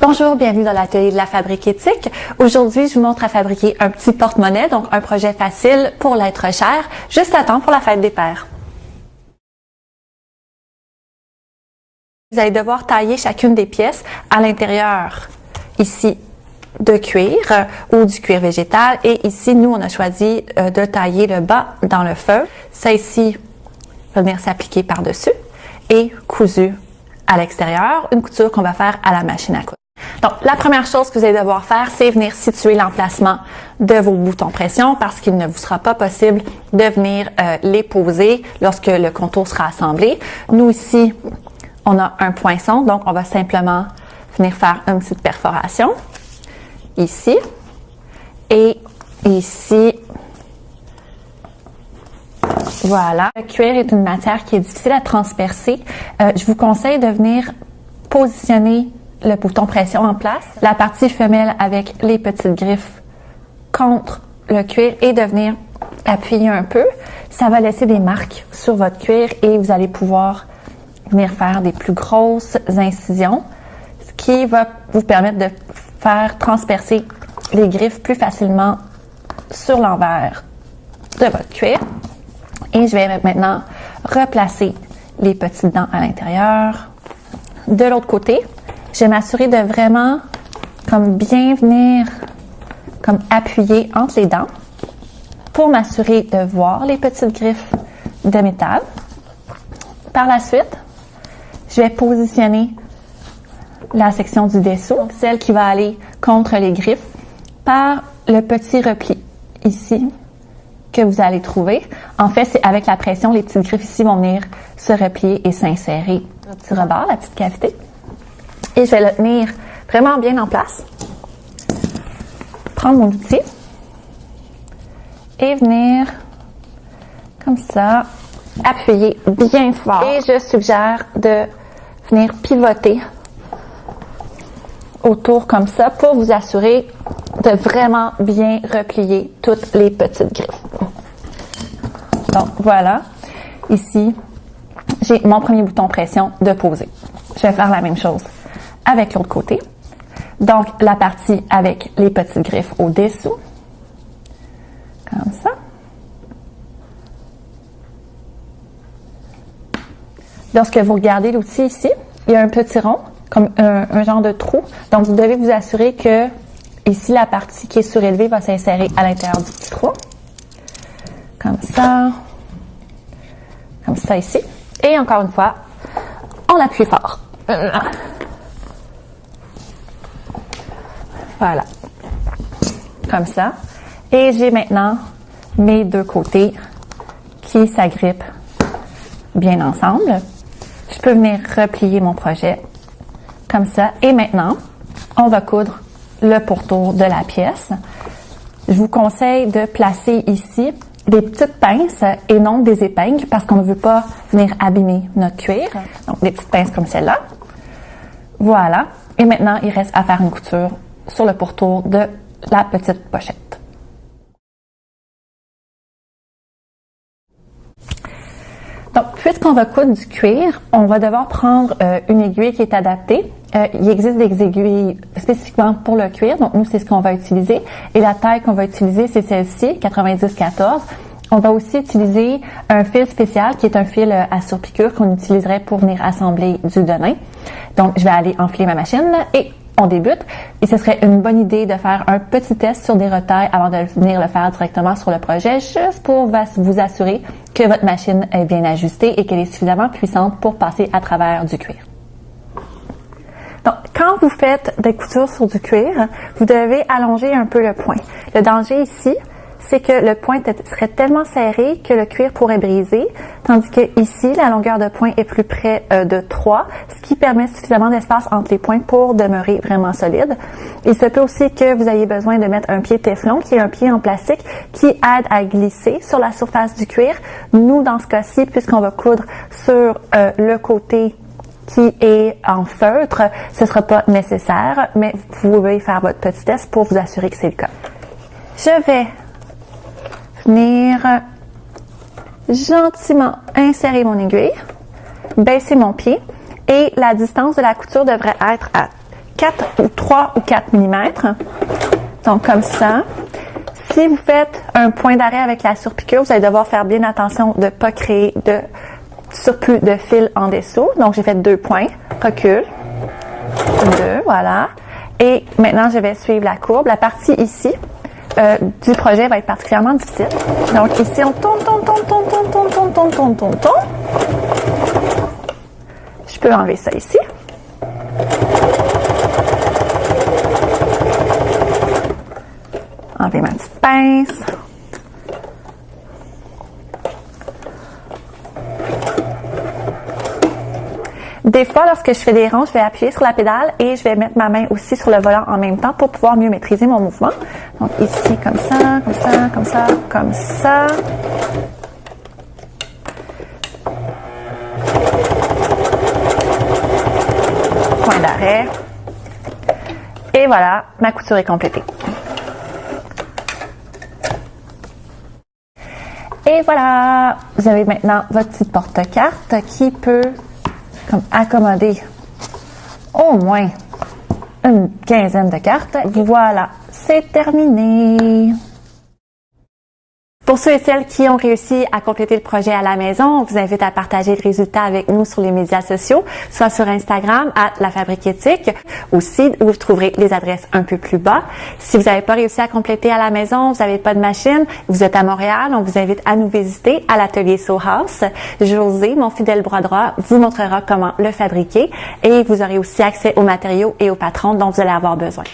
Bonjour, bienvenue dans l'atelier de la fabrique éthique. Aujourd'hui, je vous montre à fabriquer un petit porte-monnaie, donc un projet facile pour l'être cher, juste à temps pour la fête des pères. Vous allez devoir tailler chacune des pièces à l'intérieur, ici, de cuir ou du cuir végétal. Et ici, nous, on a choisi de tailler le bas dans le feu. Ça ici va venir s'appliquer par-dessus et cousu à l'extérieur, une couture qu'on va faire à la machine à coudre. Donc, la première chose que vous allez devoir faire, c'est venir situer l'emplacement de vos boutons pression parce qu'il ne vous sera pas possible de venir les poser lorsque le contour sera assemblé. Nous, ici, on a un poinçon, donc on va simplement venir faire une petite perforation ici et ici. Voilà. Le cuir est une matière qui est difficile à transpercer. Je vous conseille de venir positionner le bouton pression en place, la partie femelle avec les petites griffes contre le cuir et de venir appuyer un peu. Ça va laisser des marques sur votre cuir et vous allez pouvoir venir faire des plus grosses incisions, ce qui va vous permettre de faire transpercer les griffes plus facilement sur l'envers de votre cuir. Et je vais maintenant replacer les petites dents à l'intérieur. De l'autre côté, je vais m'assurer de vraiment bien venir appuyer entre les dents pour m'assurer de voir les petites griffes de métal. Par la suite, je vais positionner la section du dessous, donc celle qui va aller contre les griffes, par le petit repli ici que vous allez trouver. En fait, c'est avec la pression, les petites griffes ici vont venir se replier et s'insérer au petit rebord, la petite cavité. Et je vais le tenir vraiment bien en place. Prendre mon outil et venir comme ça, appuyer bien fort. Et je suggère de venir pivoter autour comme ça pour vous assurer de vraiment bien replier toutes les petites griffes. Donc voilà, ici, j'ai mon premier bouton pression de poser. Je vais faire la même chose avec l'autre côté. Donc, la partie avec les petites griffes au-dessous. Comme ça. Lorsque vous regardez l'outil ici, il y a un petit rond, comme un genre de trou. Donc, vous devez vous assurer que ici, la partie qui est surélevée va s'insérer à l'intérieur du petit trou. Comme ça. Comme ça ici. Et encore une fois, on appuie fort. Voilà. Comme ça. Et j'ai maintenant mes deux côtés qui s'agrippent bien ensemble. Je peux venir replier mon projet comme ça. Et maintenant, on va coudre le pourtour de la pièce. Je vous conseille de placer ici des petites pinces et non des épingles parce qu'on ne veut pas venir abîmer notre cuir. Donc, des petites pinces comme celle-là. Voilà. Et maintenant, il reste à faire une couture sur le pourtour de la petite pochette. Donc, puisqu'on va coudre du cuir, on va devoir prendre une aiguille qui est adaptée. Il existe des aiguilles spécifiquement pour le cuir, donc nous, c'est ce qu'on va utiliser. Et la taille qu'on va utiliser, c'est celle-ci, 90-14. On va aussi utiliser un fil spécial qui est un fil à surpiqûre qu'on utiliserait pour venir assembler du denim. Donc, je vais aller enfiler ma machine et on débute. Et ce serait une bonne idée de faire un petit test sur des retailles avant de venir le faire directement sur le projet, juste pour vous assurer que votre machine est bien ajustée et qu'elle est suffisamment puissante pour passer à travers du cuir. Donc, quand vous faites des coutures sur du cuir, vous devez allonger un peu le point. Le danger ici, c'est que le point serait tellement serré que le cuir pourrait briser, tandis que ici, la longueur de point est plus près de 3, ce qui permet suffisamment d'espace entre les points pour demeurer vraiment solide. Il se peut aussi que vous ayez besoin de mettre un pied téflon, qui est un pied en plastique, qui aide à glisser sur la surface du cuir. Nous, dans ce cas-ci, puisqu'on va coudre sur le côté qui est en feutre, ce ne sera pas nécessaire, mais vous pouvez faire votre petit test pour vous assurer que c'est le cas. Je vais venir gentiment insérer mon aiguille, baisser mon pied et la distance de la couture devrait être à 4 ou 3 ou 4 mm. Donc, comme ça. Si vous faites un point d'arrêt avec la surpiqûre, vous allez devoir faire bien attention de ne pas créer de surplus de fil en dessous. Donc, j'ai fait 2 points. Recule. 2, voilà. Et maintenant, je vais suivre la courbe. La partie ici du projet va être particulièrement difficile. Donc, ici, on tourne. Je peux enlever ça ici. Enlever ma petite pince. Des fois, lorsque je fais des ronds, je vais appuyer sur la pédale et je vais mettre ma main aussi sur le volant en même temps pour pouvoir mieux maîtriser mon mouvement. Donc ici, comme ça, comme ça, comme ça, comme ça. Point d'arrêt. Et voilà, ma couture est complétée. Et voilà, vous avez maintenant votre petite porte-carte qui peut accommoder au moins une quinzaine de cartes. Voilà, c'est terminé. Pour ceux et celles qui ont réussi à compléter le projet à la maison, on vous invite à partager le résultat avec nous sur les médias sociaux, soit sur Instagram @lafabriqueéthique, aussi où vous trouverez les adresses un peu plus bas. Si vous n'avez pas réussi à compléter à la maison, vous n'avez pas de machine, vous êtes à Montréal, on vous invite à nous visiter à l'atelier Sew House. José, mon fidèle bras droit, vous montrera comment le fabriquer et vous aurez aussi accès aux matériaux et aux patrons dont vous allez avoir besoin.